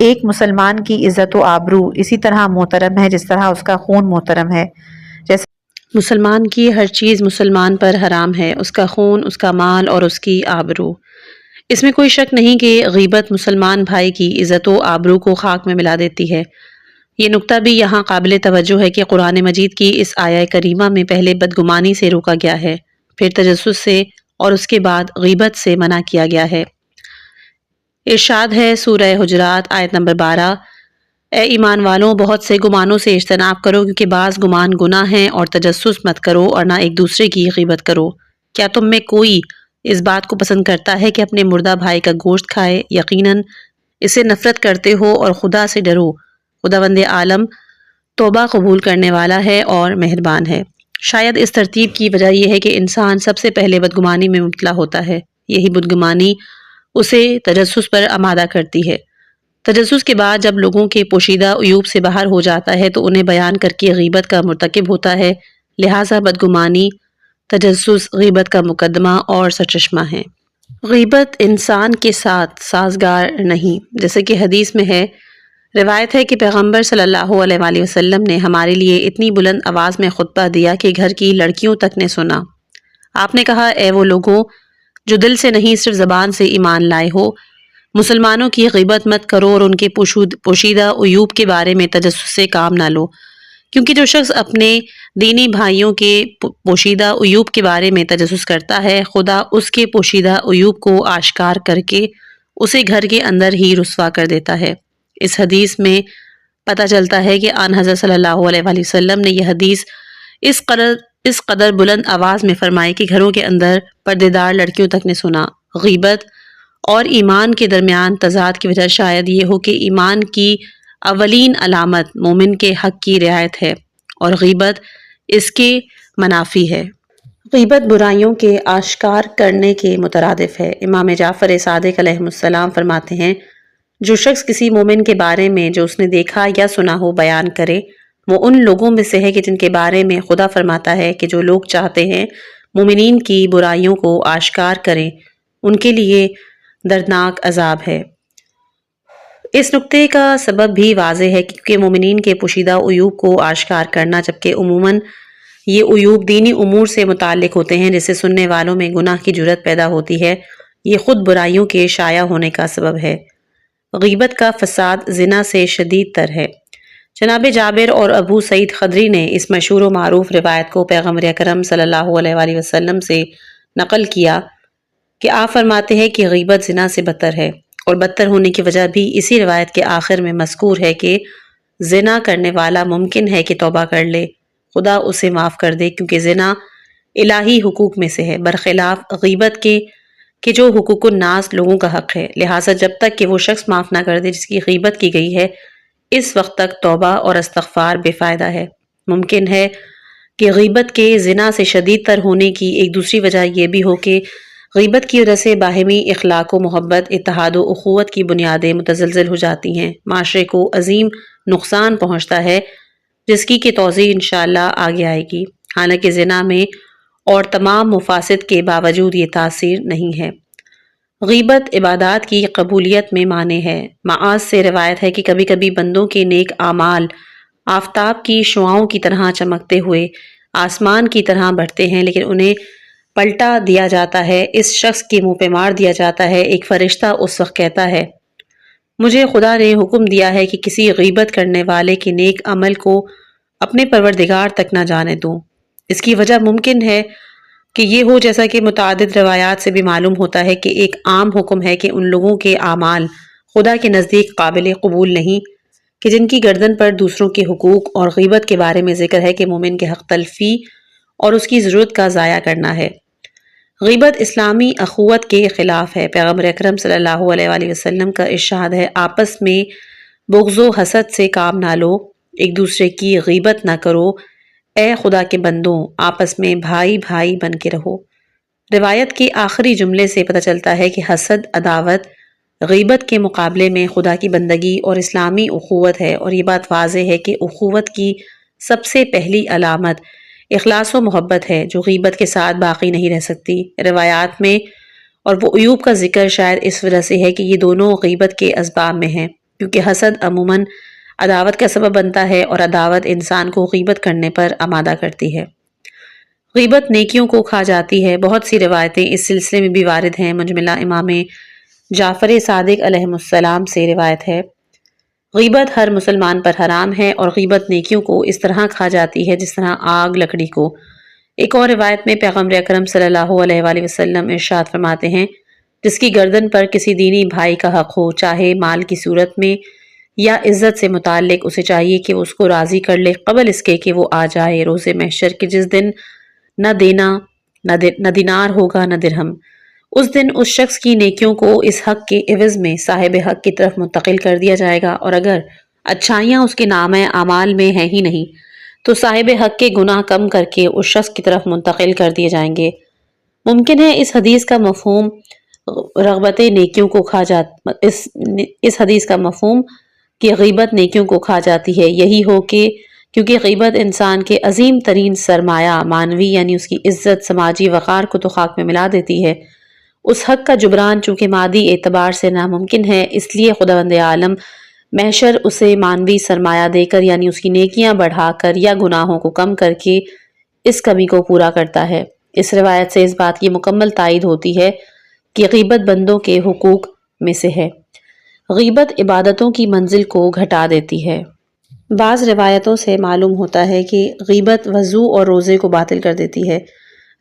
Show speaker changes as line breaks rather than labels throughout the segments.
ایک مسلمان کی عزت و آبرو اسی طرح محترم ہے جس طرح اس کا خون محترم ہے۔ جیسے مسلمان کی ہر چیز مسلمان پر حرام ہے، اس کا خون، اس کا مال اور اس کی آبرو۔ اس میں کوئی شک نہیں کہ غیبت مسلمان بھائی کی عزت و آبرو کو خاک میں ملا دیتی ہے۔ یہ نکتہ بھی یہاں قابل توجہ ہے کہ قرآن مجید کی اس آیہ کریمہ میں پہلے بدگمانی سے روکا گیا ہے، پھر تجسس سے اور اس کے بعد غیبت سے منع کیا گیا ہے۔ ارشاد ہے سورہ حجرات آیت نمبر 12، اے ایمان والوں بہت سے گمانوں سے اجتناب کرو کیونکہ بعض گمان گناہ ہیں، اور تجسس مت کرو اور نہ ایک دوسرے کی غیبت کرو۔ کیا تم میں کوئی اس بات کو پسند کرتا ہے کہ اپنے مردہ بھائی کا گوشت کھائے؟ یقیناً اسے نفرت کرتے ہو اور خدا سے ڈرو، خداوند عالم توبہ قبول کرنے والا ہے اور مہربان ہے۔ شاید اس ترتیب کی وجہ یہ ہے کہ انسان سب سے پہلے بدگمانی میں مبتلا ہوتا ہے، یہی بدگمانی اسے تجسس پر آمادہ کرتی ہے۔ تجسس کے بعد جب لوگوں کے پوشیدہ عیوب سے باہر ہو جاتا ہے تو انہیں بیان کر کے غیبت کا مرتکب ہوتا ہے، لہٰذا بدگمانی، تجسس غیبت کا مقدمہ اور سرچشمہ ہے۔ غیبت انسان کے ساتھ سازگار نہیں، جیسے کہ حدیث میں ہے، روایت ہے کہ پیغمبر صلی اللہ علیہ وآلہ وسلم نے ہمارے لیے اتنی بلند آواز میں خطبہ دیا کہ گھر کی لڑکیوں تک نے سنا۔ آپ نے کہا، اے وہ لوگوں جو دل سے نہیں صرف زبان سے ایمان لائے ہو، مسلمانوں کی غیبت مت کرو اور ان کے پوشیدہ عیوب کے بارے میں تجسس سے کام نہ لو، کیونکہ جو شخص اپنے دینی بھائیوں کے پوشیدہ عیوب کے بارے میں تجسس کرتا ہے، خدا اس کے پوشیدہ عیوب کو آشکار کر کے اسے گھر کے اندر ہی رسوا کر دیتا ہے۔ اس حدیث میں پتہ چلتا ہے کہ آن حضرت صلی اللہ علیہ وآلہ وسلم نے یہ حدیث اس قدر بلند آواز میں فرمائی کہ گھروں کے اندر پردے دار لڑکیوں تک نے سنا۔ غیبت اور ایمان کے درمیان تضاد کی وجہ شاید یہ ہو کہ ایمان کی اولین علامت مومن کے حق کی رعایت ہے اور غیبت اس کے منافی ہے۔ غیبت برائیوں کے آشکار کرنے کے مترادف ہے۔ امام جعفر صادق علیہ السلام فرماتے ہیں، جو شخص کسی مومن کے بارے میں جو اس نے دیکھا یا سنا ہو بیان کرے، وہ ان لوگوں میں سے ہے کہ جن کے بارے میں خدا فرماتا ہے کہ جو لوگ چاہتے ہیں مومنین کی برائیوں کو آشکار کریں ان کے لیے دردناک عذاب ہے۔ اس نکتے کا سبب بھی واضح ہے کیونکہ مومنین کے پوشیدہ عیوب کو آشکار کرنا، جبکہ عموماً یہ عیوب دینی امور سے متعلق ہوتے ہیں جس سے سننے والوں میں گناہ کی جرت پیدا ہوتی ہے، یہ خود برائیوں کے شائع ہونے کا سبب ہے۔ غیبت کا فساد زنا سے شدید تر ہے۔ جناب جابر اور ابو سعید خدری نے اس مشہور و معروف روایت کو پیغمبر اکرم صلی اللہ علیہ وآلہ وسلم سے نقل کیا کہ آپ فرماتے ہیں کہ غیبت زنا سے بدتر ہے، اور بدتر ہونے کی وجہ بھی اسی روایت کے آخر میں مذکور ہے کہ زنا کرنے والا ممکن ہے کہ توبہ کر لے، خدا اسے معاف کر دے، کیونکہ زنا الہی حقوق میں سے ہے، برخلاف غیبت کے کہ جو حقوق الناس لوگوں کا حق ہے، لہٰذا جب تک کہ وہ شخص معاف نہ کر دے جس کی غیبت کی گئی ہے، اس وقت تک توبہ اور استغفار بے فائدہ ہے۔ ممکن ہے کہ غیبت کے زنا سے شدید تر ہونے کی ایک دوسری وجہ یہ بھی ہو کہ غیبت کی وجہ سے باہمی اخلاق و محبت، اتحاد و اخوت کی بنیادیں متزلزل ہو جاتی ہیں، معاشرے کو عظیم نقصان پہنچتا ہے، جس کی توضیح انشاءاللہ آگے آئے گی۔ حالانکہ زنا میں اور تمام مفاسد کے باوجود یہ تاثیر نہیں ہے۔ غیبت عبادات کی قبولیت میں مانع ہے۔ معاذ سے روایت ہے کہ کبھی کبھی بندوں کے نیک اعمال آفتاب کی شعاؤں کی طرح چمکتے ہوئے آسمان کی طرح بڑھتے ہیں، لیکن انہیں پلٹا دیا جاتا ہے، اس شخص کے منہ پہ مار دیا جاتا ہے۔ ایک فرشتہ اس وقت کہتا ہے، مجھے خدا نے حکم دیا ہے کہ کسی غیبت کرنے والے کے نیک عمل کو اپنے پروردگار تک نہ جانے دوں۔ اس کی وجہ ممکن ہے کہ یہ ہو، جیسا کہ متعدد روایات سے بھی معلوم ہوتا ہے کہ ایک عام حکم ہے کہ ان لوگوں کے اعمال خدا کے نزدیک قابل قبول نہیں کہ جن کی گردن پر دوسروں کے حقوق اور غیبت کے بارے میں ذکر ہے کہ مومن کے حق تلفی اور اس کی ضرورت کا ضائع کرنا ہے۔ غیبت اسلامی اخوت کے خلاف ہے۔ پیغمبر اکرم صلی اللہ علیہ وآلہ وسلم کا ارشاد ہے، آپس میں بغض و حسد سے کام نہ لو، ایک دوسرے کی غیبت نہ کرو، اے خدا کے بندوں آپس میں بھائی بھائی بن کے رہو۔ روایت کے آخری جملے سے پتہ چلتا ہے کہ حسد، عداوت، غیبت کے مقابلے میں خدا کی بندگی اور اسلامی اخوت ہے، اور یہ بات واضح ہے کہ اخوت کی سب سے پہلی علامت اخلاص و محبت ہے جو غیبت کے ساتھ باقی نہیں رہ سکتی۔ روایات میں اور وہ عیوب کا ذکر شاید اس وجہ سے ہے کہ یہ دونوں غیبت کے اسباب میں ہیں، کیونکہ حسد عموماً عداوت کا سبب بنتا ہے اور عداوت انسان کو غیبت کرنے پر آمادہ کرتی ہے۔ غیبت نیکیوں کو کھا جاتی ہے۔ بہت سی روایتیں اس سلسلے میں بھی وارد ہیں۔ مجملہ امام جعفر صادق علیہ السلام سے روایت ہے، غیبت ہر مسلمان پر حرام ہے اور غیبت نیکیوں کو اس طرح کھا جاتی ہے جس طرح آگ لکڑی کو۔ ایک اور روایت میں پیغمبر اکرم صلی اللہ علیہ وآلہ وسلم ارشاد فرماتے ہیں، جس کی گردن پر کسی دینی بھائی کا حق ہو، چاہے مال کی صورت میں یا عزت سے متعلق، اسے چاہیے کہ وہ اس کو راضی کر لے قبل اس کے کہ وہ آ جائے روز محشر کے جس دن نہ دینار ہوگا نہ درہم۔ اس دن اس شخص کی نیکیوں کو اس حق کے عوض میں صاحب حق کی طرف منتقل کر دیا جائے گا، اور اگر اچھائیاں اس کے نامہ اعمال میں ہیں ہی نہیں تو صاحب حق کے گناہ کم کر کے اس شخص کی طرف منتقل کر دیے جائیں گے۔ ممکن ہے اس حدیث کا مفہوم رغبت نیکیوں کو اس حدیث کا مفہوم کہ غیبت نیکیوں کو کھا جاتی ہے یہی ہو کہ کیونکہ غیبت انسان کے عظیم ترین سرمایہ معنوی یعنی اس کی عزت سماجی وقار کو تو خاک میں ملا دیتی ہے۔ اس حق کا جبران چونکہ مادی اعتبار سے ناممکن ہے، اس لیے خداوند عالم محشر اسے معنوی سرمایہ دے کر یعنی اس کی نیکیاں بڑھا کر یا گناہوں کو کم کر کے اس کمی کو پورا کرتا ہے۔ اس روایت سے اس بات کی مکمل تائید ہوتی ہے کہ غیبت بندوں کے حقوق میں سے ہے۔ غیبت عبادتوں کی منزل کو گھٹا دیتی ہے۔ بعض روایتوں سے معلوم ہوتا ہے کہ غیبت وضو اور روزے کو باطل کر دیتی ہے۔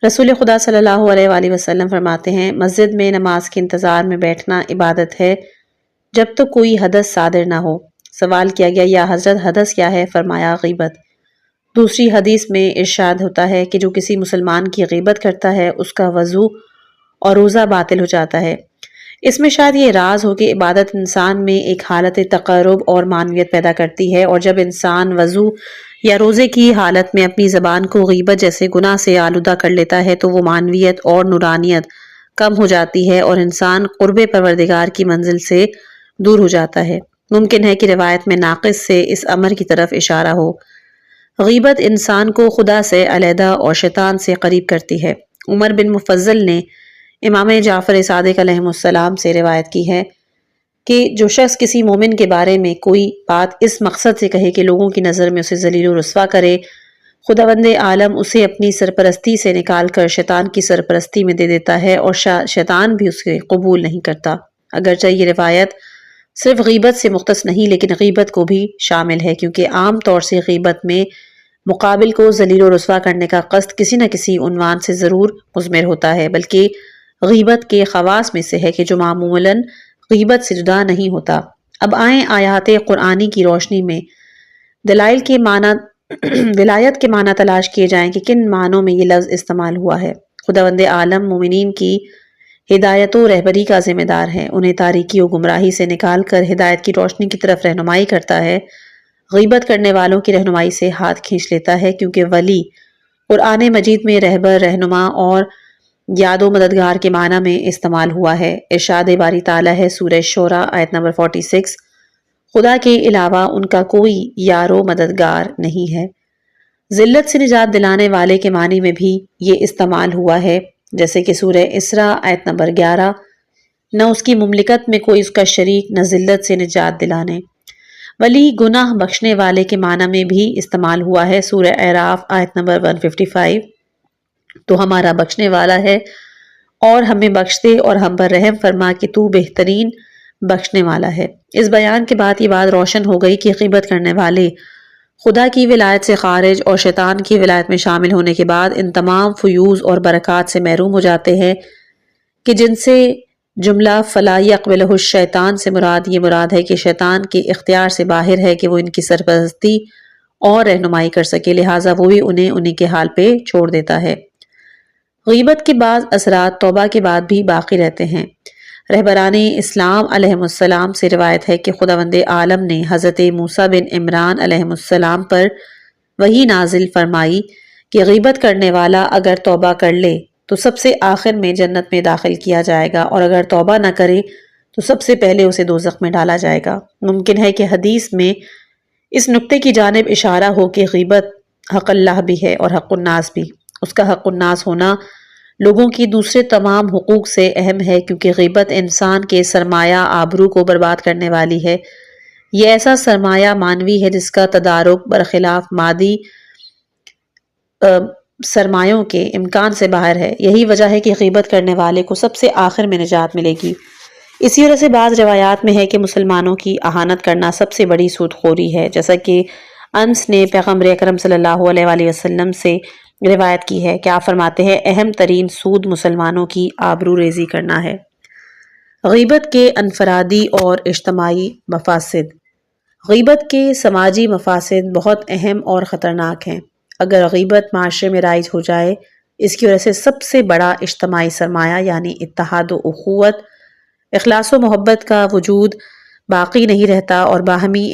رسول خدا صلی اللہ علیہ وآلہ وسلم فرماتے ہیں، مسجد میں نماز کے انتظار میں بیٹھنا عبادت ہے جب تک کوئی حدث صادر نہ ہو۔ سوال کیا گیا، یا حضرت حدث کیا ہے؟ فرمایا غیبت۔ دوسری حدیث میں ارشاد ہوتا ہے کہ جو کسی مسلمان کی غیبت کرتا ہے اس کا وضو اور روزہ باطل ہو جاتا ہے۔ اس میں شاید یہ راز ہو کہ عبادت انسان میں ایک حالت تقرب اور معنویت پیدا کرتی ہے، اور جب انسان وضو یا روزے کی حالت میں اپنی زبان کو غیبت جیسے گناہ سے آلودہ کر لیتا ہے تو وہ معنویت اور نورانیت کم ہو جاتی ہے اور انسان قرب پروردگار کی منزل سے دور ہو جاتا ہے۔ ممکن ہے کہ روایت میں ناقص سے اس امر کی طرف اشارہ ہو۔ غیبت انسان کو خدا سے علیحدہ اور شیطان سے قریب کرتی ہے۔ عمر بن مفضل نے امام جعفر صادق علیہ السلام سے روایت کی ہے کہ جو شخص کسی مومن کے بارے میں کوئی بات اس مقصد سے کہے کہ لوگوں کی نظر میں اسے ذلیل و رسوا کرے، خداوند عالم اسے اپنی سرپرستی سے نکال کر شیطان کی سرپرستی میں دے دیتا ہے اور شیطان بھی اسے قبول نہیں کرتا۔ اگرچہ یہ روایت صرف غیبت سے مختص نہیں لیکن غیبت کو بھی شامل ہے، کیونکہ عام طور سے غیبت میں مقابل کو ذلیل و رسوا کرنے کا قصد کسی نہ کسی عنوان سے ضرور مضمر ہوتا ہے، بلکہ غیبت کے خواص میں سے ہے کہ جو معمولاً غیبت سے جدا نہیں ہوتا۔ اب آئیں آیات قرآنی کی روشنی میں دلائل کے معنی ولایت کے معنی تلاش کیے جائیں کہ کن معنوں میں یہ لفظ استعمال ہوا ہے۔ خداوند عالم مومنین کی ہدایت و رہبری کا ذمہ دار ہے، انہیں تاریکی و گمراہی سے نکال کر ہدایت کی روشنی کی طرف رہنمائی کرتا ہے۔ غیبت کرنے والوں کی رہنمائی سے ہاتھ کھینچ لیتا ہے، کیونکہ ولی قرآن مجید میں رہبر، رہنما اور یاد و مددگار کے معنی میں استعمال ہوا ہے۔ ارشاد باری تعالیٰ ہے سورہ شعراء آیت نمبر 46، خدا کے علاوہ ان کا کوئی یار و مددگار نہیں ہے۔ ذلت سے نجات دلانے والے کے معنی میں بھی یہ استعمال ہوا ہے، جیسے کہ سورہ اسراء آیت نمبر 11، نہ اس کی مملکت میں کوئی اس کا شریک، نہ ذلت سے نجات دلانے۔ ولی گناہ بخشنے والے کے معنی میں بھی استعمال ہوا ہے، سورہ اعراف آیت نمبر 155، تو ہمارا بخشنے والا ہے اور ہمیں بخش دے اور ہم پر رحم فرما کہ تو بہترین بخشنے والا ہے۔ اس بیان کے بعد یہ بات روشن ہو گئی کہ غیبت کرنے والے خدا کی ولایت سے خارج اور شیطان کی ولایت میں شامل ہونے کے بعد ان تمام فیوز اور برکات سے محروم ہو جاتے ہیں کہ جن سے جملہ فلا یقبلہ الشیطان سے یہ مراد ہے کہ شیطان کے اختیار سے باہر ہے کہ وہ ان کی سرپرستی اور رہنمائی کر سکے، لہٰذا وہ بھی انہیں کے حال پہ چھوڑ دیتا ہے۔ غیبت کے بعض اثرات توبہ کے بعد بھی باقی رہتے ہیں۔ رہبران اسلام علیہ السلام سے روایت ہے کہ خداوند عالم نے حضرت موسیٰ بن عمران علیہ السلام پر وحی نازل فرمائی کہ غیبت کرنے والا اگر توبہ کر لے تو سب سے آخر میں جنت میں داخل کیا جائے گا، اور اگر توبہ نہ کرے تو سب سے پہلے اسے دوزخ میں ڈالا جائے گا۔ ممکن ہے کہ حدیث میں اس نقطے کی جانب اشارہ ہو کہ غیبت حق اللہ بھی ہے اور حق الناس بھی۔ اس کا حق الناس ہونا لوگوں کی دوسرے تمام حقوق سے اہم ہے، کیونکہ غیبت انسان کے سرمایہ آبرو کو برباد کرنے والی ہے۔ یہ ایسا سرمایہ معنوی ہے جس کا تدارک برخلاف مادی سرمایوں کے امکان سے باہر ہے۔ یہی وجہ ہے کہ غیبت کرنے والے کو سب سے آخر میں نجات ملے گی۔ اسی وجہ سے بعض روایات میں ہے کہ مسلمانوں کی اہانت کرنا سب سے بڑی سود خوری ہے، جیسا کہ انس نے پیغمبر اکرم صلی اللہ علیہ وآلہ وسلم سے روایت کی ہے کہ آپ فرماتے ہیں اہم ترین سود مسلمانوں کی آبرو ریزی کرنا ہے۔ غیبت کے انفرادی اور اجتماعی مفاسد۔ غیبت کے سماجی مفاسد بہت اہم اور خطرناک ہیں۔ اگر غیبت معاشرے میں رائج ہو جائے، اس کی وجہ سے سب سے بڑا اجتماعی سرمایہ یعنی اتحاد و اخوت، اخلاص و محبت کا وجود باقی نہیں رہتا، اور باہمی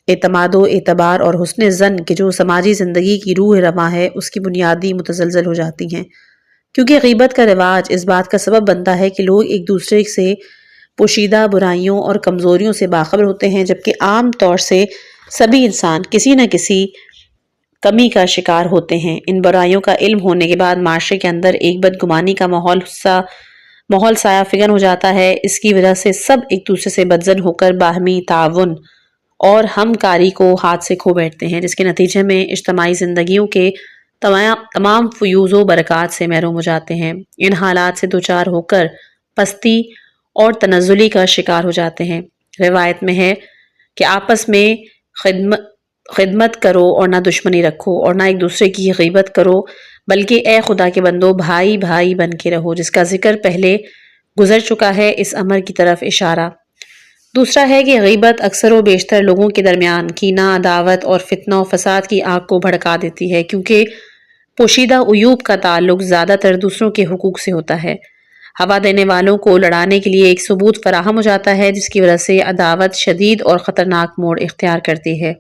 اعتماد و اعتبار اور حسن ظن کے جو سماجی زندگی کی روح رواں ہے اس کی بنیادی متزلزل ہو جاتی ہیں، کیونکہ غیبت کا رواج اس بات کا سبب بنتا ہے کہ لوگ ایک دوسرے سے پوشیدہ برائیوں اور کمزوریوں سے باخبر ہوتے ہیں، جبکہ عام طور سے سبھی انسان کسی نہ کسی کمی کا شکار ہوتے ہیں۔ ان برائیوں کا علم ہونے کے بعد معاشرے کے اندر ایک بدگمانی کا ماحول سایہ فگن ہو جاتا ہے۔ اس کی وجہ سے سب ایک دوسرے سے بدظن ہو کر باہمی تعاون اور ہم کاری کو ہاتھ سے کھو بیٹھتے ہیں، جس کے نتیجے میں اجتماعی زندگیوں کے تمام فیوز و برکات سے محروم ہو جاتے ہیں۔ ان حالات سے دوچار ہو کر پستی اور تنزلی کا شکار ہو جاتے ہیں۔ روایت میں ہے کہ آپس میں خدمت کرو اور نہ دشمنی رکھو، اور نہ ایک دوسرے کی غیبت کرو، بلکہ اے خدا کے بندو بھائی بھائی بن کے رہو، جس کا ذکر پہلے گزر چکا ہے۔ اس امر کی طرف اشارہ۔ دوسرا ہے کہ غیبت اکثر و بیشتر لوگوں کے درمیان کینہ، عداوت اور فتنہ و فساد کی آگ کو بھڑکا دیتی ہے، کیونکہ پوشیدہ عیوب کا تعلق زیادہ تر دوسروں کے حقوق سے ہوتا ہے۔ ہوا دینے والوں کو لڑانے کے لیے ایک ثبوت فراہم ہو جاتا ہے، جس کی وجہ سے عداوت شدید اور خطرناک موڑ اختیار کرتی ہے۔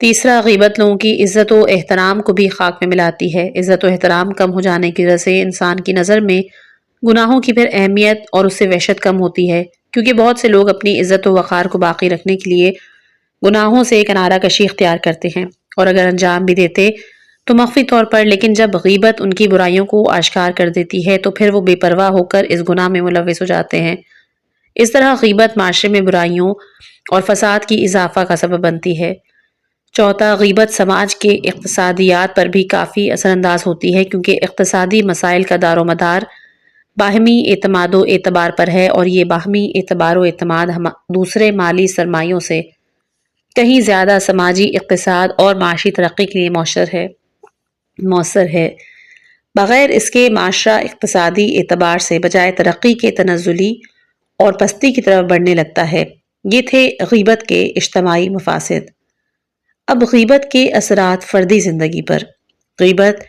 تیسرا، غیبت لوگوں کی عزت و احترام کو بھی خاک میں ملاتی ہے۔ عزت و احترام کم ہو جانے کی وجہ سے انسان کی نظر میں گناہوں کی پھر اہمیت اور اس سے وحشت کم ہوتی ہے، کیونکہ بہت سے لوگ اپنی عزت و وقار کو باقی رکھنے کے لیے گناہوں سے کنارہ کشی اختیار کرتے ہیں، اور اگر انجام بھی دیتے تو مخفی طور پر، لیکن جب غیبت ان کی برائیوں کو آشکار کر دیتی ہے تو پھر وہ بے پرواہ ہو کر اس گناہ میں ملوث ہو جاتے ہیں۔ اس طرح غیبت معاشرے میں برائیوں اور فساد کی اضافہ کا سبب بنتی ہے۔ چوتھا، غیبت سماج کے اقتصادیات پر بھی کافی اثر انداز ہوتی ہے، کیونکہ اقتصادی مسائل کا دار و مدار باہمی اعتماد و اعتبار پر ہے، اور یہ باہمی اعتبار و اعتماد دوسرے مالی سرمایوں سے کہیں زیادہ سماجی اقتصاد اور معاشی ترقی کے لیے مؤثر ہے۔ بغیر اس کے معاشرہ اقتصادی اعتبار سے بجائے ترقی کے تنزلی اور پستی کی طرف بڑھنے لگتا ہے۔ یہ تھے غیبت کے اجتماعی مفاسد۔ اب غیبت کے اثرات فردی زندگی پر۔ غیبت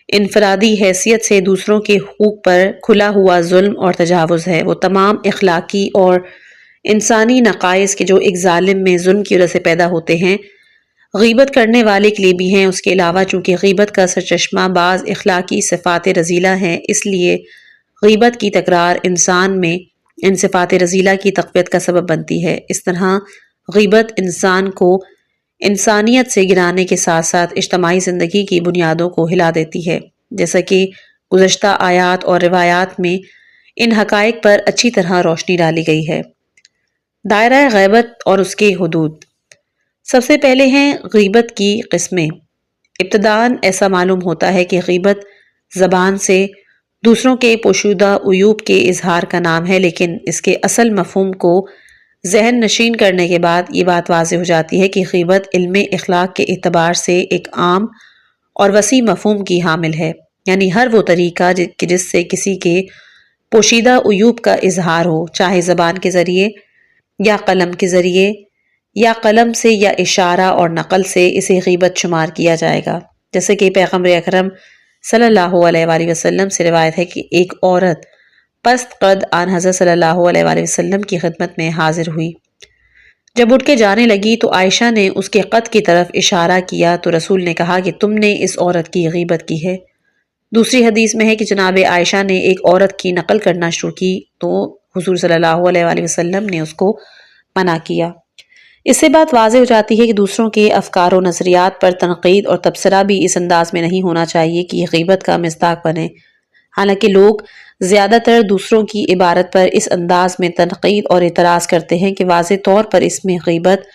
انفرادی حیثیت سے دوسروں کے حقوق پر کھلا ہوا ظلم اور تجاوز ہے۔ وہ تمام اخلاقی اور انسانی نقائص کے جو ایک ظالم میں ظلم کی وجہ سے پیدا ہوتے ہیں، غیبت کرنے والے کے لیے بھی ہیں۔ اس کے علاوہ چونکہ غیبت کا سرچشمہ بعض اخلاقی صفات رذیلہ ہیں، اس لیے غیبت کی تکرار انسان میں ان صفات رذیلہ کی تقویت کا سبب بنتی ہے۔ اس طرح غیبت انسان کو انسانیت سے گرانے کے ساتھ ساتھ اجتماعی زندگی کی بنیادوں کو ہلا دیتی ہے، جیسا کہ گزشتہ آیات اور روایات میں ان حقائق پر اچھی طرح روشنی ڈالی گئی ہے۔ دائرہ غیبت اور اس کے حدود۔ سب سے پہلے ہیں غیبت کی قسمیں۔ ابتداً ایسا معلوم ہوتا ہے کہ غیبت زبان سے دوسروں کے پوشیدہ عیوب کے اظہار کا نام ہے، لیکن اس کے اصل مفہوم کو ذہن نشین کرنے کے بعد یہ بات واضح ہو جاتی ہے کہ غیبت علم اخلاق کے اعتبار سے ایک عام اور وسیع مفہوم کی حامل ہے، یعنی ہر وہ طریقہ جس سے کسی کے پوشیدہ عیوب کا اظہار ہو، چاہے زبان کے ذریعے یا قلم کے ذریعے یا قلم سے یا اشارہ اور نقل سے، اسے غیبت شمار کیا جائے گا۔ جیسے کہ پیغمبر اکرم صلی اللہ علیہ وآلہ وسلم سے روایت ہے کہ ایک عورت پست قد آن حضرت صلی اللہ علیہ وآلہ وسلم کی خدمت میں حاضر ہوئی۔ جب اٹھ کے جانے لگی تو عائشہ نے اس کے قد کی طرف اشارہ کیا تو رسول نے کہا کہ تم نے اس عورت کی غیبت کی ہے۔ دوسری حدیث میں ہے کہ جناب عائشہ نے ایک عورت کی نقل کرنا شروع کی تو حضور صلی اللہ علیہ وآلہ وسلم نے اس کو منع کیا۔ اس سے بات واضح ہو جاتی ہے کہ دوسروں کے افکار و نظریات پر تنقید اور تبصرہ بھی اس انداز میں نہیں ہونا چاہیے کہ یہ غیبت کا مصداق بنے۔ حالانکہ لوگ زیادہ تر دوسروں کی عبارت پر اس انداز میں تنقید اور اعتراض کرتے ہیں کہ واضح طور پر اس میں غیبت،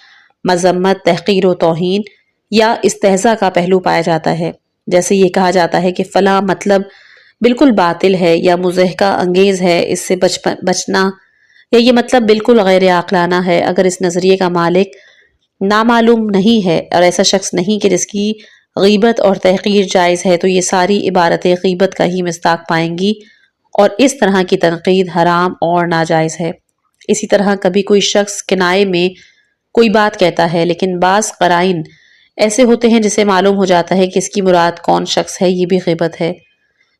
مذمت، تحقیر و توہین یا استہزاء کا پہلو پایا جاتا ہے۔ جیسے یہ کہا جاتا ہے کہ فلاں مطلب بالکل باطل ہے یا مضحکہ انگیز ہے، اس سے بچنا، یا یہ مطلب بالکل غیر عاقلانہ ہے۔ اگر اس نظریے کا مالک نامعلوم نہیں ہے اور ایسا شخص نہیں کہ جس کی غیبت اور تحقیر جائز ہے، تو یہ ساری عبارتیں غیبت کا ہی مصداق پائیں گی اور اس طرح کی تنقید حرام اور ناجائز ہے۔ اسی طرح کبھی کوئی شخص کنائے میں کوئی بات کہتا ہے، لیکن بعض قرائن ایسے ہوتے ہیں جسے معلوم ہو جاتا ہے کہ اس کی مراد کون شخص ہے، یہ بھی غیبت ہے۔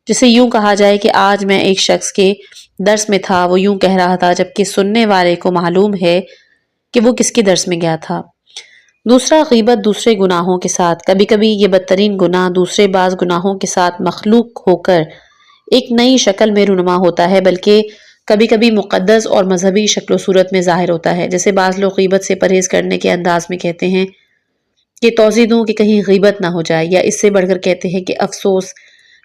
جسے یوں کہا جائے کہ آج میں ایک شخص کے درس میں تھا، وہ یوں کہہ رہا تھا، جبکہ سننے والے کو معلوم ہے کہ وہ کس کے درس میں گیا تھا۔ دوسرا، غیبت دوسرے گناہوں کے ساتھ۔ کبھی کبھی یہ بدترین گناہ دوسرے بعض گناہوں کے ساتھ مخلوق ہو کر ایک نئی شکل میں رونما ہوتا ہے، بلکہ کبھی کبھی مقدس اور مذہبی شکل و صورت میں ظاہر ہوتا ہے۔ جیسے بعض لوگ غیبت سے پرہیز کرنے کے انداز میں کہتے ہیں کہ توضیح دوں کہ کہیں غیبت نہ ہو جائے، یا اس سے بڑھ کر کہتے ہیں کہ افسوس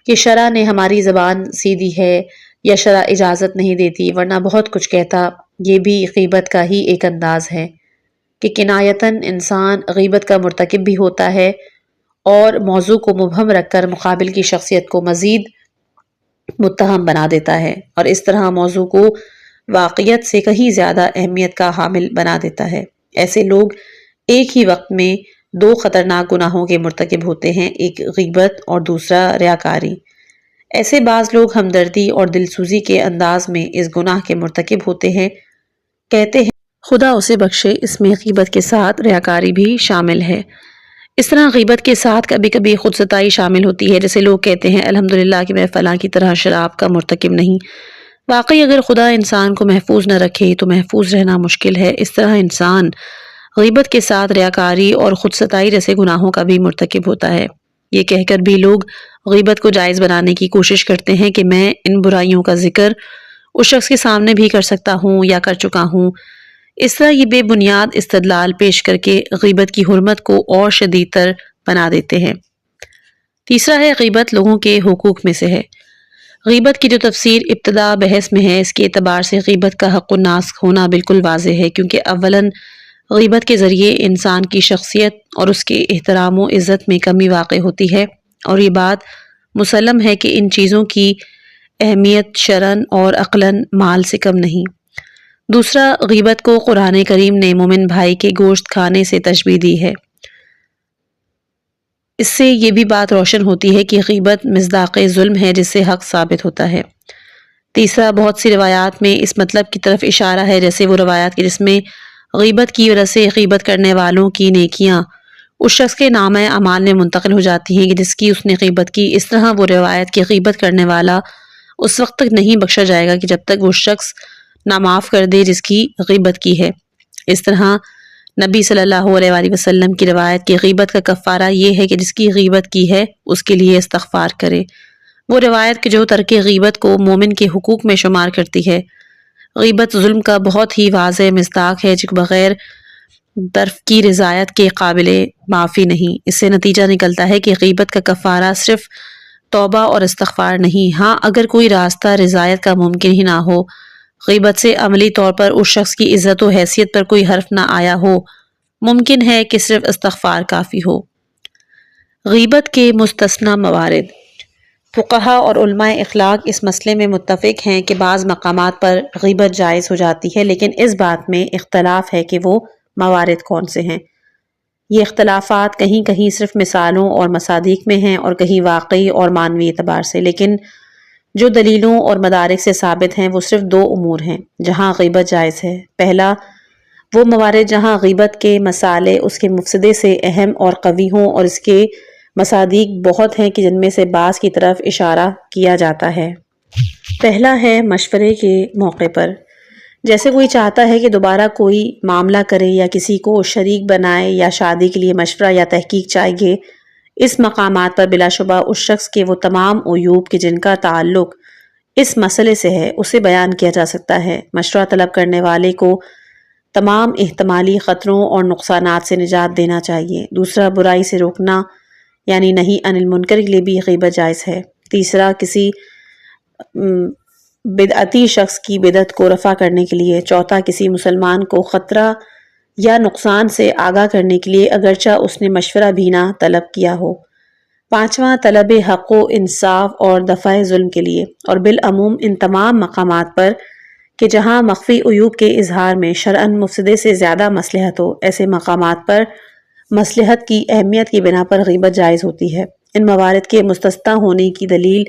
کہ شرع نے ہماری زبان سیدھی ہے یا شرع اجازت نہیں دیتی، ورنہ بہت کچھ کہتا۔ یہ بھی غیبت کا ہی ایک انداز ہے کہ کنایتاً انسان غیبت کا مرتکب بھی ہوتا ہے اور موضوع کو مبہم رکھ کر مقابل کی شخصیت کو مزید متہم بنا دیتا ہے، اور اس طرح موضوع کو واقعیت سے کہیں زیادہ اہمیت کا حامل بنا دیتا ہے۔ ایسے لوگ ایک ہی وقت میں دو خطرناک گناہوں کے مرتکب ہوتے ہیں، ایک غیبت اور دوسرا ریاکاری۔ ایسے بعض لوگ ہمدردی اور دلسوزی کے انداز میں اس گناہ کے مرتکب ہوتے ہیں، کہتے ہیں خدا اسے بخشے، اس میں غیبت کے ساتھ ریاکاری بھی شامل ہے۔ اس طرح غیبت کے ساتھ کبھی کبھی خود ستائی شامل ہوتی ہے، جیسے لوگ کہتے ہیں الحمدللہ کہ میں فلاں کی طرح شراب کا مرتکب نہیں۔ واقعی اگر خدا انسان کو محفوظ نہ رکھے تو محفوظ رہنا مشکل ہے۔ اس طرح انسان غیبت کے ساتھ ریاکاری اور خود ستائی جیسے گناہوں کا بھی مرتکب ہوتا ہے۔ یہ کہہ کر بھی لوگ غیبت کو جائز بنانے کی کوشش کرتے ہیں کہ میں ان برائیوں کا ذکر اس شخص کے سامنے بھی کر سکتا ہوں یا کر چکا ہوں۔ اس طرح یہ بے بنیاد استدلال پیش کر کے غیبت کی حرمت کو اور شدید تر بنا دیتے ہیں۔ تیسرا ہے غیبت لوگوں کے حقوق میں سے ہے۔ غیبت کی جو تفسیر ابتدا بحث میں ہے، اس کے اعتبار سے غیبت کا حق الناس ہونا بالکل واضح ہے، کیونکہ اولاً غیبت کے ذریعے انسان کی شخصیت اور اس کے احترام و عزت میں کمی واقع ہوتی ہے، اور یہ بات مسلم ہے کہ ان چیزوں کی اہمیت شرعاً اور عقلاً مال سے کم نہیں۔ دوسرا، غیبت کو قرآن کریم نے مومن بھائی کے گوشت کھانے سے تشبیہ دی ہے۔ اس سے یہ بھی بات روشن ہوتی ہے کہ غیبت مصداق ظلم ہے جس سے حق ثابت ہوتا ہے۔ تیسرا، بہت سی روایات میں اس مطلب کی طرف اشارہ ہے، جیسے وہ روایات کی جس میں غیبت کی وجہ سے غیبت کرنے والوں کی نیکیاں اس شخص کے نامہ اعمال میں منتقل ہو جاتی ہیں کہ جس کی اس نے غیبت کی۔ اس طرح وہ روایت کی غیبت کرنے والا اس وقت تک نہیں بخشا جائے گا کہ جب تک وہ شخص نہ معاف کر دے جس کی غیبت کی ہے۔ اس طرح نبی صلی اللہ علیہ وآلہ وسلم کی روایت کہ غیبت کا کفارہ یہ ہے کہ جس کی غیبت کی ہے اس کے لیے استغفار کرے، وہ روایت کہ جو ترک غیبت کو مومن کے حقوق میں شمار کرتی ہے۔ غیبت ظلم کا بہت ہی واضح مصداق ہے جو بغیر طرف کی رضایت کے قابل معافی نہیں۔ اس سے نتیجہ نکلتا ہے کہ غیبت کا کفارہ صرف توبہ اور استغفار نہیں، ہاں اگر کوئی راستہ رضایت کا ممکن ہی نہ ہو، غیبت سے عملی طور پر اس شخص کی عزت و حیثیت پر کوئی حرف نہ آیا ہو، ممکن ہے کہ صرف استغفار کافی ہو۔ غیبت کے مستثنی موارد۔ فقہا اور علماء اخلاق اس مسئلے میں متفق ہیں کہ بعض مقامات پر غیبت جائز ہو جاتی ہے، لیکن اس بات میں اختلاف ہے کہ وہ موارد کون سے ہیں۔ یہ اختلافات کہیں کہیں صرف مثالوں اور مصادیق میں ہیں اور کہیں واقعی اور معنوی اعتبار سے، لیکن جو دلیلوں اور مدارک سے ثابت ہیں وہ صرف دو امور ہیں جہاں غیبت جائز ہے۔ پہلا، وہ موارد جہاں غیبت کے مسالے اس کے مفسدے سے اہم اور قوی ہوں اور اس کے مصادیق بہت ہیں کہ جن میں سے بعض کی طرف اشارہ کیا جاتا ہے۔ پہلا ہے مشورے کے موقع پر، جیسے کوئی چاہتا ہے کہ دوبارہ کوئی معاملہ کرے یا کسی کو شریک بنائے یا شادی کے لیے مشورہ یا تحقیق چاہیے، اس مقامات پر بلا شبہ اس شخص کے وہ تمام عیوب کہ جن کا تعلق اس مسئلے سے ہے اسے بیان کیا جا سکتا ہے۔ مشورہ طلب کرنے والے کو تمام احتمالی خطروں اور نقصانات سے نجات دینا چاہیے۔ دوسرا، برائی سے روکنا یعنی نہی عن المنکر کے لیے بھی غیبت جائز ہے۔ تیسرا، کسی بدعتی شخص کی بدعت کو رفع کرنے کے لیے، چوتھا کسی مسلمان کو خطرہ یا نقصان سے آگاہ کرنے کے لیے اگرچہ اس نے مشورہ بھی نہ طلب کیا ہو، پانچواں طلب حق و انصاف اور دفع ظلم کے لیے، اور بالعموم ان تمام مقامات پر کہ جہاں مخفی عیوب کے اظہار میں شرعاً مفسدے سے زیادہ مصلحت ہو، ایسے مقامات پر مصلحت کی اہمیت کی بنا پر غیبت جائز ہوتی ہے۔ ان موارد کے مستثنی ہونے کی دلیل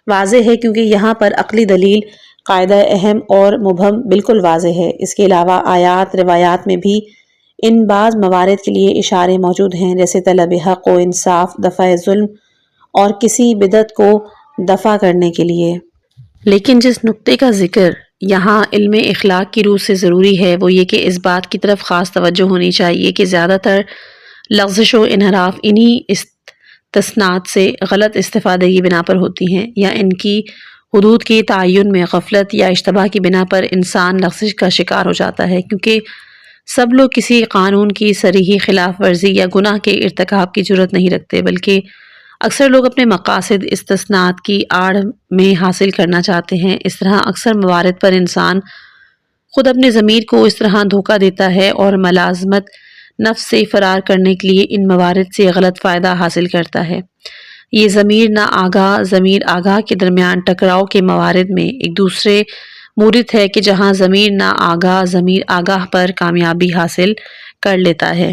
واضح ہے کیونکہ یہاں پر عقلی دلیل قاعدہ اہم اور مبہم بالکل واضح ہے۔ اس کے علاوہ آیات روایات میں بھی ان بعض موارد کے لیے اشارے موجود ہیں، جیسے طلب حق و انصاف، دفع ظلم اور کسی بدعت کو دفع کرنے کے لیے۔ لیکن جس نقطے کا ذکر یہاں علم اخلاق کی روح سے ضروری ہے وہ یہ کہ اس بات کی طرف خاص توجہ ہونی چاہیے کہ زیادہ تر لغزش و انحراف انہی استثناءات سے غلط استفادے کی بنا پر ہوتی ہیں، یا ان کی حدود کے تعین میں غفلت یا اشتباہ کی بنا پر انسان لغزش کا شکار ہو جاتا ہے، کیونکہ سب لوگ کسی قانون کی صریحی خلاف ورزی یا گناہ کے ارتکاب کی جرات نہیں رکھتے، بلکہ اکثر لوگ اپنے مقاصد استثناءات کی آڑ میں حاصل کرنا چاہتے ہیں۔ اس طرح اکثر موارد پر انسان خود اپنے ضمیر کو اس طرح دھوکہ دیتا ہے اور ملازمت نفس سے فرار کرنے کے لیے ان موارد سے غلط فائدہ حاصل کرتا ہے۔ یہ ضمیر نا آگاہ ضمیر آگاہ کے درمیان ٹکراؤ کے موارد میں ایک دوسرے مورد ہے کہ جہاں ضمیر نا آگاہ ضمیر آگاہ پر کامیابی حاصل کر لیتا ہے۔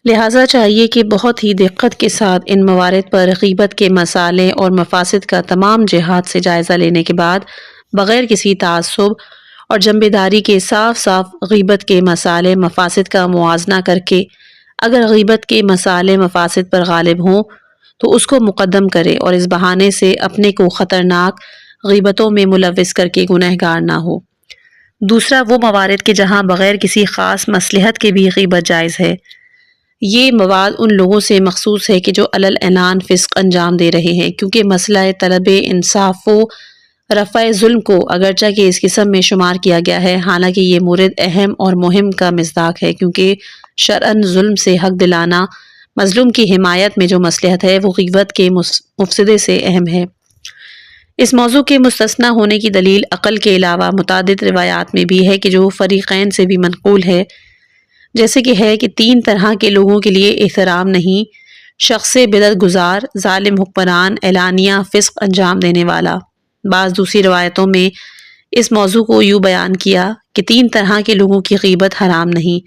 لہٰذا چاہیے کہ بہت ہی دقت کے ساتھ ان موارد پر غیبت کے مصالح اور مفاسد کا تمام جہات سے جائزہ لینے کے بعد بغیر کسی تعصب اور جنبے داری کے صاف صاف غیبت کے مصالح مفاسد کا موازنہ کر کے اگر غیبت کے مصالح مفاسد پر غالب ہوں تو اس کو مقدم کرے اور اس بہانے سے اپنے کو خطرناک غیبتوں میں ملوث کر کے گنہگار نہ ہو۔ دوسرا وہ موارد کہ جہاں بغیر کسی خاص مصلحت کے بھی غیبت جائز ہے، یہ مواد ان لوگوں سے مخصوص ہے کہ جو علل اعلان فسق انجام دے رہے ہیں، کیونکہ مسئلہ طلب انصاف و رفع ظلم کو اگرچہ کہ اس قسم میں شمار کیا گیا ہے، حالانکہ یہ مورد اہم اور مہم کا مصداق ہے، کیونکہ شرعاً ظلم سے حق دلانہ مظلوم کی حمایت میں جو مصلحت ہے وہ غیبت کے مفسدے سے اہم ہے۔ اس موضوع کے مستثنی ہونے کی دلیل عقل کے علاوہ متعدد روایات میں بھی ہے کہ جو فریقین سے بھی منقول ہے، جیسے کہ ہے کہ تین طرح کے لوگوں کے لیے احترام نہیں: شخص بدعت گزار، ظالم حکمران، اعلانیہ فسق انجام دینے والا۔ بعض دوسری روایتوں میں اس موضوع کو یوں بیان کیا کہ تین طرح کے لوگوں کی غیبت حرام نہیں: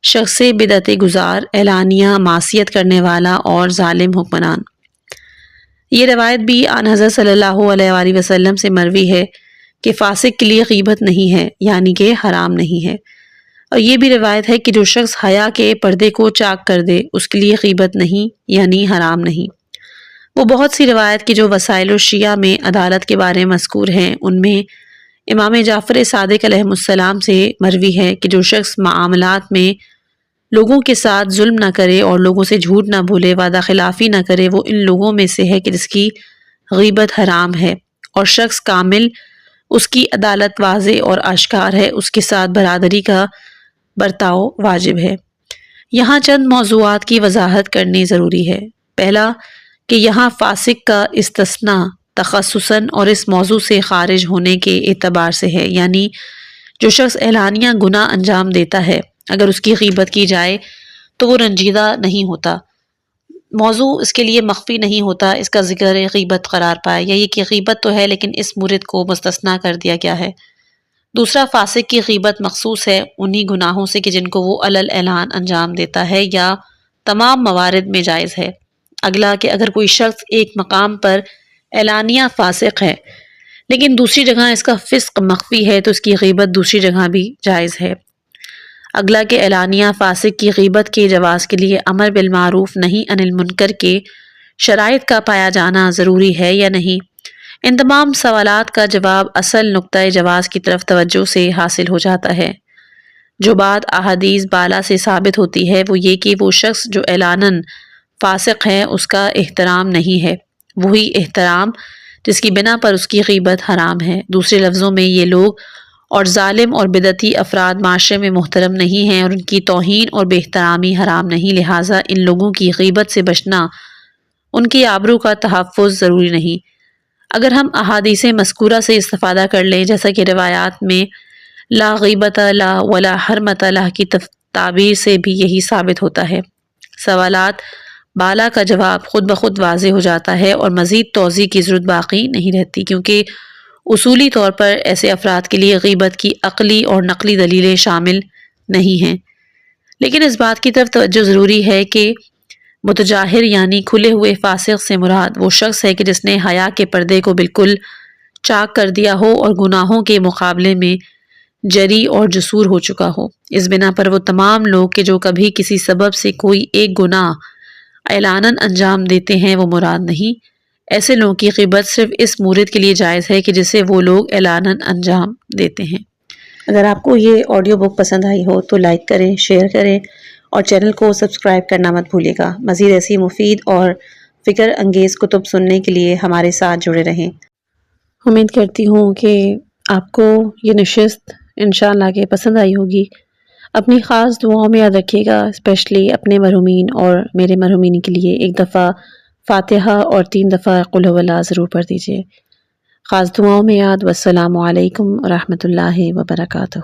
شخص بدعت گزار، اعلانیہ معصیت کرنے والا اور ظالم حکمران۔ یہ روایت بھی آن حضرت صلی اللہ علیہ وآلہ وسلم سے مروی ہے کہ فاسق کے لیے غیبت نہیں ہے، یعنی کہ حرام نہیں ہے، اور یہ بھی روایت ہے کہ جو شخص حیا کے پردے کو چاک کر دے اس کے لیے غیبت نہیں، یعنی حرام نہیں۔ وہ بہت سی روایت کی جو وسائل الشیعہ میں عدالت کے بارے میں مذکور ہیں، ان میں امام جعفر صادق علیہ السلام سے مروی ہے کہ جو شخص معاملات میں لوگوں کے ساتھ ظلم نہ کرے اور لوگوں سے جھوٹ نہ بھولے، وعدہ خلافی نہ کرے، وہ ان لوگوں میں سے ہے کہ جس کی غیبت حرام ہے، اور شخص کامل اس کی عدالت واضح اور آشکار ہے، اس کے ساتھ برادری کا برتاؤ واجب ہے۔ یہاں چند موضوعات کی وضاحت کرنی ضروری ہے۔ پہلا کہ یہاں فاسق کا استثناء تخصصاً اور اس موضوع سے خارج ہونے کے اعتبار سے ہے، یعنی جو شخص اعلانیہ گناہ انجام دیتا ہے اگر اس کی غیبت کی جائے تو وہ رنجیدہ نہیں ہوتا، موضوع اس کے لیے مخفی نہیں ہوتا، اس کا ذکر غیبت قرار پائے، یا یہ کہ غیبت تو ہے لیکن اس مورد کو مستثنیٰ کر دیا گیا ہے۔ دوسرا، فاسق کی غیبت مخصوص ہے انہی گناہوں سے کہ جن کو وہ علل اعلان انجام دیتا ہے یا تمام موارد میں جائز ہے۔ اگلا کہ اگر کوئی شخص ایک مقام پر اعلانیہ فاسق ہے لیکن دوسری جگہ اس کا فسق مخفی ہے تو اس کی غیبت دوسری جگہ بھی جائز ہے۔ اگلا کہ اعلانیہ فاسق کی غیبت کے جواز کے لیے امر بالمعروف نہی عن المنکر کے شرائط کا پایا جانا ضروری ہے یا نہیں۔ ان تمام سوالات کا جواب اصل نقطۂ جواز کی طرف توجہ سے حاصل ہو جاتا ہے۔ جو بات احادیث بالا سے ثابت ہوتی ہے وہ یہ کہ وہ شخص جو اعلاناً فاسق ہے اس کا احترام نہیں ہے، وہی احترام جس کی بنا پر اس کی غیبت حرام ہے۔ دوسرے لفظوں میں یہ لوگ اور ظالم اور بدعتی افراد معاشرے میں محترم نہیں ہیں اور ان کی توہین اور بے احترامی حرام نہیں، لہٰذا ان لوگوں کی غیبت سے بچنا، ان کی آبرو کا تحفظ ضروری نہیں۔ اگر ہم احادیث مذکورہ سے استفادہ کر لیں، جیسا کہ روایات میں لا غیبت لا ولا حرمت لا کی تعبیر سے بھی یہی ثابت ہوتا ہے، سوالات بالا کا جواب خود بخود واضح ہو جاتا ہے اور مزید توضیح کی ضرورت باقی نہیں رہتی، کیونکہ اصولی طور پر ایسے افراد کے لیے غیبت کی عقلی اور نقلی دلیلیں شامل نہیں ہیں۔ لیکن اس بات کی طرف توجہ ضروری ہے کہ متجاہر یعنی کھلے ہوئے فاسق سے مراد وہ شخص ہے کہ جس نے حیا کے پردے کو بالکل چاک کر دیا ہو اور گناہوں کے مقابلے میں جری اور جسور ہو چکا ہو۔ اس بنا پر وہ تمام لوگ کہ جو کبھی کسی سبب سے کوئی ایک گناہ اعلاناً انجام دیتے ہیں وہ مراد نہیں۔ ایسے لوگوں کی غیبت صرف اس مورد کے لیے جائز ہے کہ جسے وہ لوگ اعلاناً انجام دیتے ہیں۔ اگر آپ کو یہ آڈیو بک پسند آئی ہو تو لائک کریں، شیئر کریں اور چینل کو سبسکرائب کرنا مت بھولیے گا۔ مزید ایسی مفید اور فکر انگیز کتب سننے کے لیے ہمارے ساتھ جڑے رہیں۔ امید کرتی ہوں کہ آپ کو یہ نشست انشاءاللہ کہ پسند آئی ہوگی۔ اپنی خاص دعاؤں میں یاد رکھیے گا، اسپیشلی اپنے مرحومین اور میرے مرحومین کے لیے 1 دفعہ فاتحہ اور 3 دفعہ قل هو اللہ ضرور پڑھ دیجیے۔ خاص دعاؤں میں یاد۔ والسلام علیکم ورحمۃ اللہ وبرکاتہ۔